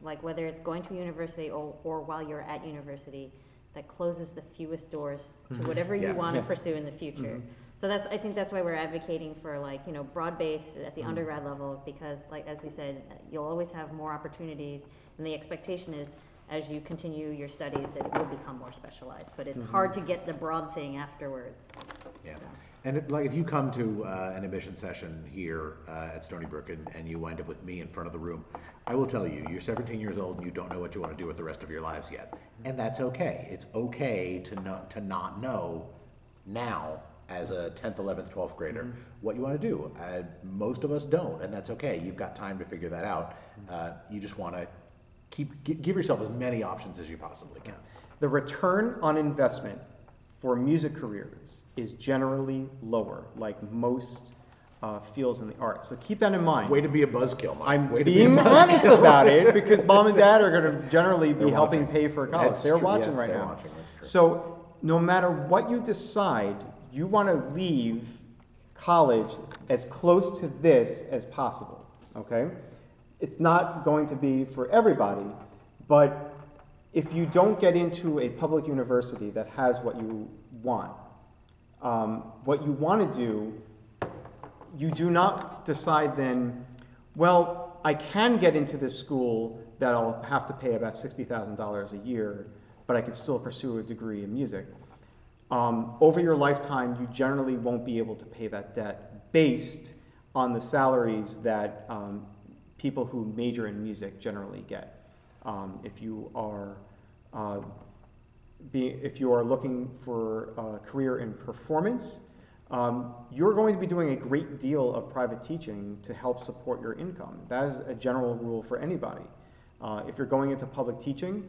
like whether it's going to university or while you're at university, that closes the fewest doors to whatever you want to pursue in the future. So I think that's why we're advocating for broad base at the undergrad level, because as we said, you'll always have more opportunities, and the expectation is as you continue your studies that it will become more specialized, but it's hard to get the broad thing afterwards.
Yeah.
So.
And if you come to an admission session here at Stony Brook and you wind up with me in front of the room, I will tell you, you're 17 years old and you don't know what you want to do with the rest of your lives yet. And that's okay. It's okay to not know now as a 10th, 11th, 12th grader what you want to do. Most of us don't, and that's okay. You've got time to figure that out. You just want to give yourself as many options as you possibly can.
The return on investment for music careers is generally lower, like most fields in the arts. So keep that in mind.
Way to be a buzzkill, Mike.
I'm being honest about it because mom and dad are going to generally be helping pay for college.
That's
They're
true.
watching
Yes,
right
they're
now.
watching. That's true.
So no matter what you decide, you want to leave college as close to this as possible, okay? It's not going to be for everybody, but if you don't get into a public university that has what you want to do, you do not decide then, well, I can get into this school that I'll have to pay about $60,000 a year, but I could still pursue a degree in music. over your lifetime, you generally won't be able to pay that debt based on the salaries that people who major in music generally get. If you are looking for a career in performance, you're going to be doing a great deal of private teaching to help support your income. That is a general rule for anybody. If you're going into public teaching,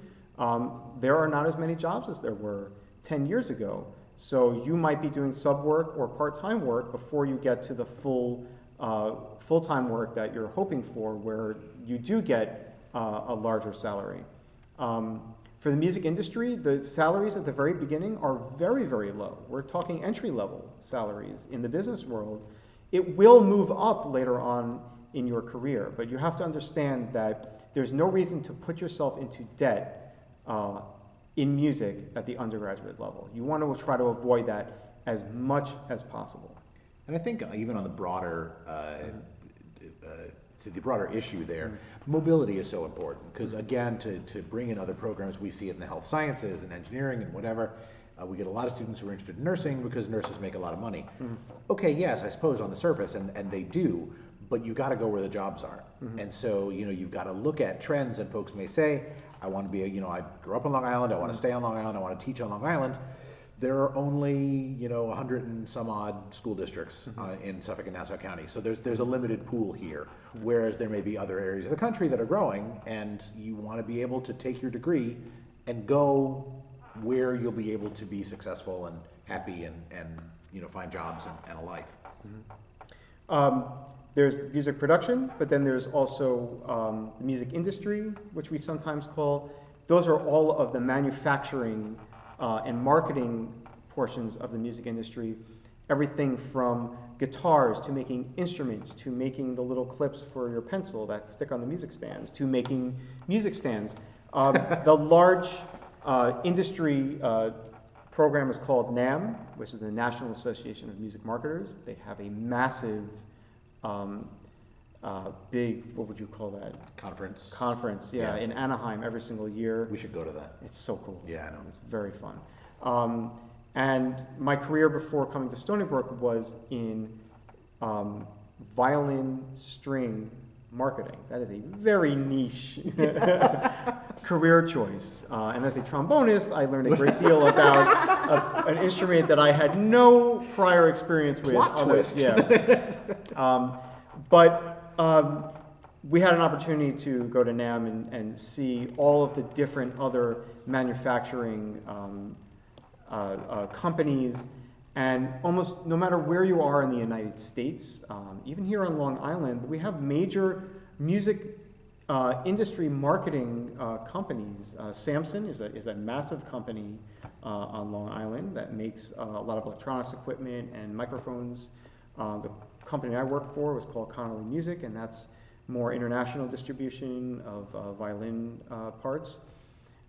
there are not as many jobs as there were 10 years ago. So you might be doing sub work or part-time work before you get to the full-time work that you're hoping for, where you do get a larger salary. For the music industry, the salaries at the very beginning are very, very low. We're talking entry-level salaries. In the business world, it will move up later on in your career, but you have to understand that there's no reason to put yourself into debt in music at the undergraduate level. You want to try to avoid that as much as possible.
And I think even on the broader to the broader issue there, mobility is so important, because again, to bring in other programs, we see it in the health sciences and engineering and whatever. We get a lot of students who are interested in nursing because nurses make a lot of money. Okay, yes, I suppose on the surface, and they do, but you got to go where the jobs are. And so, you've got to look at trends, and folks may say, I want to be I grew up on Long Island, I want to stay on Long Island, I want to teach on Long Island. There are only 100 and some odd school districts in Suffolk and Nassau County, so there's a limited pool here. Whereas there may be other areas of the country that are growing, and you want to be able to take your degree and go where you'll be able to be successful and happy and find jobs and a life.
There's music production, but then there's also the music industry, which we sometimes call. Those are all of the manufacturing and marketing portions of the music industry. Everything from guitars to making instruments to making the little clips for your pencil that stick on the music stands to making music stands. The large industry program is called NAMM, which is the National Association of Music Marketers. They have a massive, big, what would you call that? Conference, yeah, in Anaheim every single year.
We should go to that.
It's so cool.
Yeah, I know.
It's very fun. And my career before coming to Stony Brook was in violin string marketing. That is a very niche career choice. And as a trombonist, I learned a great deal about an instrument that I had no prior experience with.
Plot twist.
Yeah. But we had an opportunity to go to NAMM and see all of the different other manufacturing companies, and almost no matter where you are in the United States, even here on Long Island, we have major music industry marketing companies. Samson is a massive company on Long Island that makes a lot of electronics equipment and microphones. The company I work for was called Connolly Music, and that's more international distribution of violin parts.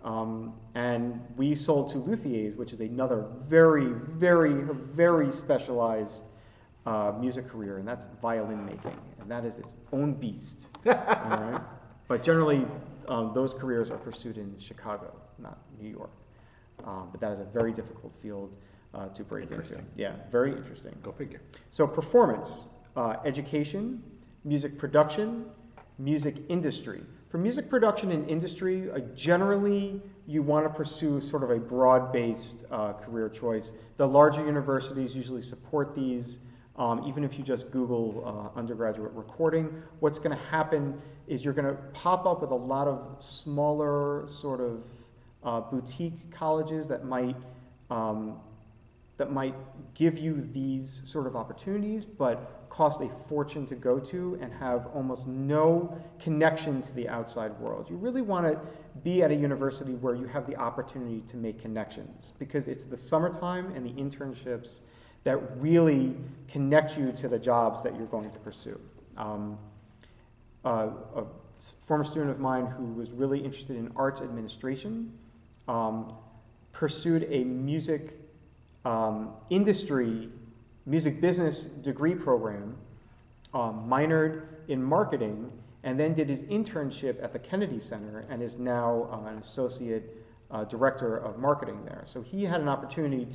And we sold to Luthier's, which is another very, very, very specialized music career, and that's violin making, and that is its own beast. All right? But generally, those careers are pursued in Chicago, not New York. But that is a very difficult field to break into. Yeah, very interesting.
Go figure.
So performance, education, music production, music industry. For music production and industry, generally you want to pursue sort of a broad-based career choice. The larger universities usually support these. Even if you just Google undergraduate recording, what's going to happen is you're going to pop up with a lot of smaller sort of boutique colleges that might give you these sort of opportunities, but cost a fortune to go to and have almost no connection to the outside world. You really want to be at a university where you have the opportunity to make connections, because it's the summertime and the internships that really connect you to the jobs that you're going to pursue. A former student of mine who was really interested in arts administration pursued a music music business degree program, minored in marketing, and then did his internship at the Kennedy Center and is now an associate director of marketing there. So he had an opportunity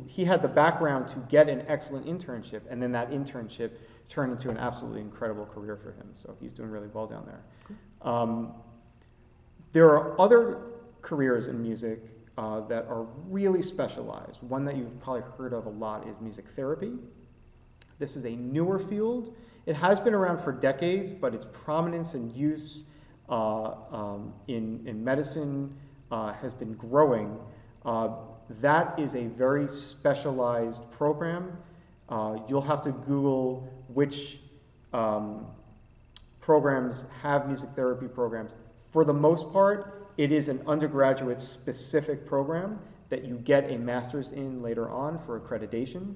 he had the background to get an excellent internship, and then that internship turned into an absolutely incredible career for him. So he's doing really well down there. There are other careers in music that are really specialized. One that you've probably heard of a lot is music therapy. This is a newer field. It has been around for decades, but its prominence and use in medicine has been growing. That is a very specialized program. You'll have to Google which programs have music therapy programs. For the most part, it is an undergraduate specific program that you get a master's in later on for accreditation.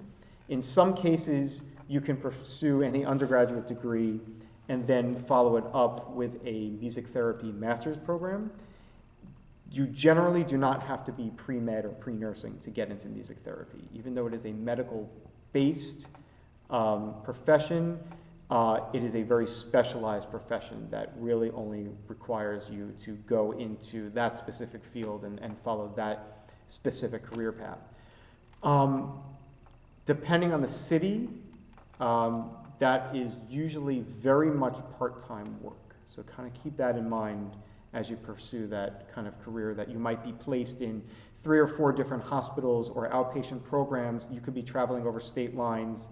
In some cases, you can pursue any undergraduate degree and then follow it up with a music therapy master's program. You generally do not have to be pre-med or pre-nursing to get into music therapy. Even though it is a medical-based profession, it is a very specialized profession that really only requires you to go into that specific field and follow that specific career path. Depending on the city, that is usually very much part-time work. So kind of keep that in mind as you pursue that kind of career, that you might be placed in 3 or 4 different hospitals or outpatient programs. You could be traveling over state lines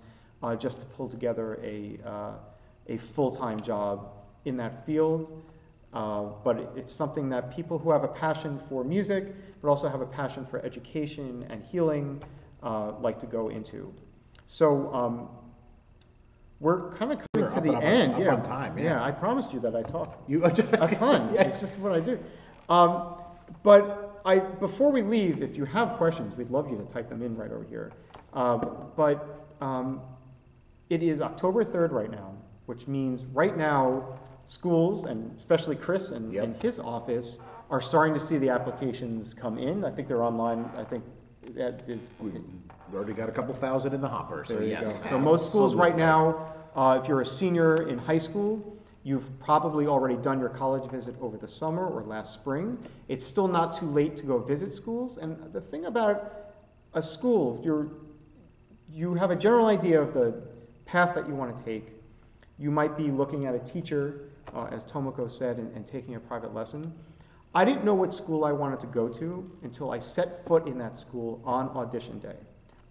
just to pull together a full-time job in that field. But it's something that people who have a passion for music, but also have a passion for education and healing, like to go into. So we're kind of coming to the end.
On time, yeah.
I promised you that I talk
a
ton.
Yeah.
It's just what I do. But before we leave, if you have questions, we'd love you to type them in right over here. It is October 3rd right now, which means right now schools, and especially Chris and his office, are starting to see the applications come in. I think they're online. I think
we've already got a couple thousand in the hopper. So yes.
So most schools right now, if you're a senior in high school, you've probably already done your college visit over the summer or last spring. It's still not too late to go visit schools. And the thing about a school, you have a general idea of the path that you want to take. You might be looking at a teacher, as Tomoko said, and taking a private lesson. I didn't know what school I wanted to go to until I set foot in that school on audition day.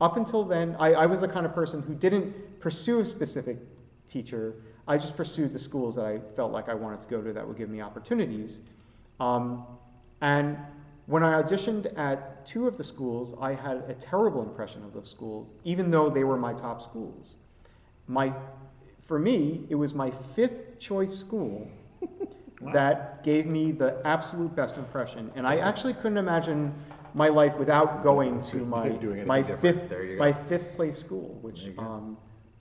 Up until then, I was the kind of person who didn't pursue a specific teacher. I just pursued the schools that I felt like I wanted to go to that would give me opportunities. And when I auditioned at 2 of the schools, I had a terrible impression of those schools, even though they were my top schools. For me, it was my 5th choice school that gave me the absolute best impression. And I actually couldn't imagine my life without going to my fifth place school, which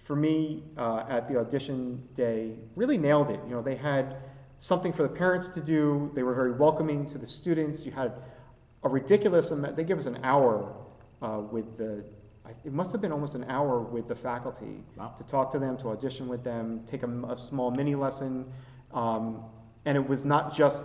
for me at the audition day really nailed it. You know, they had something for the parents to do. They were very welcoming to the students. You had a ridiculous amount. They gave us an hour it must have been almost an hour with the faculty to talk to them, to audition with them, take a small mini lesson. And it was not just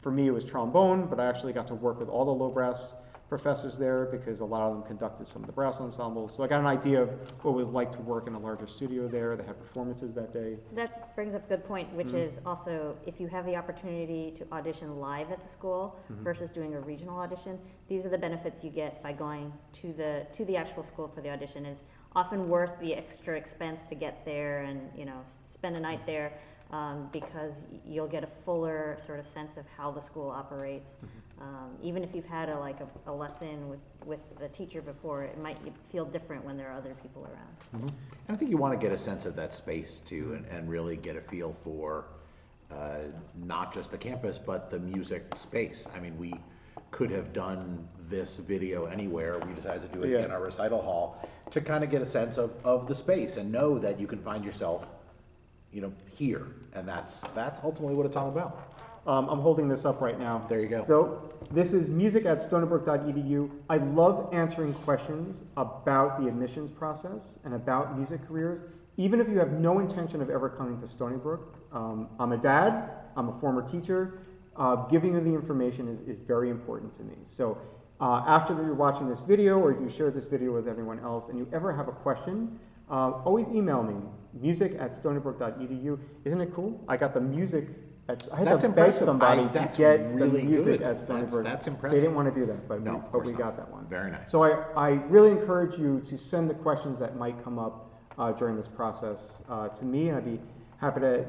for me it was trombone, but I actually got to work with all the low brass professors there because a lot of them conducted some of the brass ensembles. So I got an idea of what it was like to work in a larger studio there. They had performances that day.
That brings up a good point, which is also if you have the opportunity to audition live at the school versus doing a regional audition, these are the benefits you get by going to the actual school for the audition. It's often worth the extra expense to get there and spend a night there. Because you'll get a fuller sort of sense of how the school operates. Even if you've had a lesson with the teacher before, it might feel different when there are other people around.
And I think you want to get a sense of that space too, and really get a feel for not just the campus, but the music space. I mean, we could have done this video anywhere. We decided to do it in our recital hall to kind of get a sense of the space and know that you can find yourself here, and that's ultimately what it's all about.
I'm holding this up right now.
There you go.
So this is music@stonybrook.edu. I love answering questions about the admissions process and about music careers, even if you have no intention of ever coming to Stony Brook. I'm a dad. I'm a former teacher. giving you the information is very important to me. So after you're watching this video, or if you share this video with everyone else, and you ever have a question, always email me, music@stonybrook.edu. Isn't it cool? I got the music. I had to beg somebody to get the music at Stony Brook.
That's impressive.
They didn't want to do that, but
No,
we got that one.
Very nice.
So I really encourage you to send the questions that might come up during this process to me, and I'd be happy to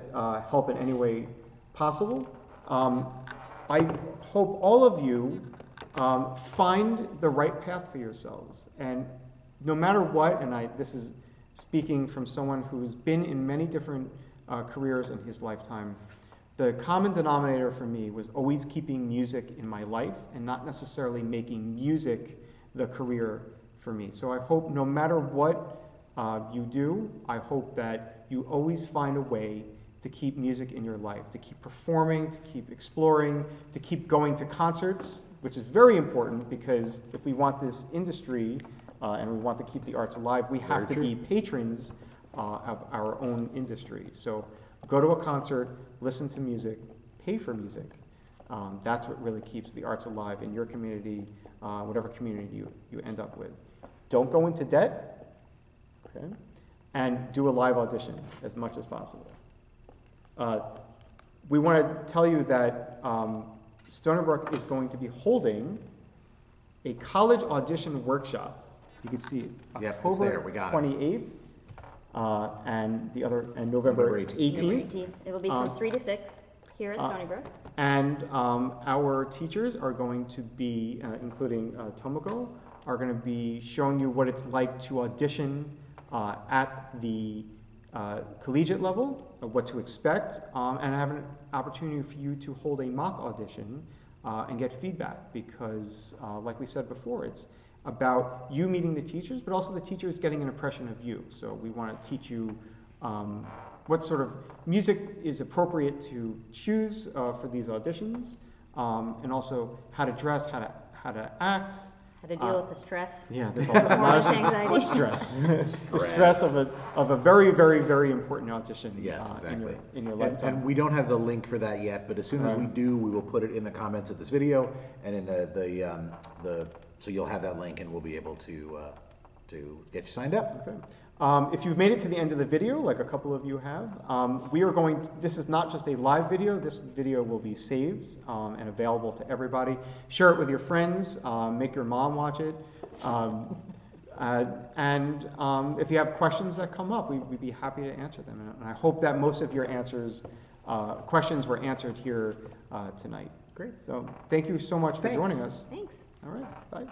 help in any way possible. I hope all of you find the right path for yourselves, and no matter what, and this is speaking from someone who's been in many different careers in his lifetime, the common denominator for me was always keeping music in my life and not necessarily making music the career for me. So I hope no matter what you do, I hope that you always find a way to keep music in your life, to keep performing, to keep exploring, to keep going to concerts, which is very important because if we want this industry and we want to keep the arts alive, we have to be patrons of our own industry. So go to a concert, listen to music, pay for music. That's what really keeps the arts alive in your community, whatever community you end up with. Don't go into debt, okay? And do a live audition as much as possible. We want to tell you that Stony Brook is going to be holding a college audition workshop. You can see it, October 28th. And November 18th.
It will be from 3 to 6 here at Stony Brook.
And our teachers are going to be, including Tomoko, are going to be showing you what it's like to audition at the collegiate level, what to expect, and have an opportunity for you to hold a mock audition and get feedback because, like we said before, it's about you meeting the teachers, but also the teachers getting an impression of you. So we want to teach you what sort of music is appropriate to choose for these auditions, and also how to dress, how to act.
How to deal with the stress.
Yeah, there's a lot of
anxiety.
stress. The stress of a very, very, very important audition.
Yes, exactly.
In your lifetime.
And we don't have the link for that yet, but as soon as we do, we will put it in the comments of this video and in the so you'll have that link, and we'll be able to get you signed up.
Okay. If you've made it to the end of the video, like a couple of you have, this is not just a live video. This video will be saved and available to everybody. Share it with your friends. Make your mom watch it. And if you have questions that come up, we'd be happy to answer them. And I hope that most of your questions were answered here tonight.
Great.
So thank you so much for joining us.
Thanks.
All right. Bye.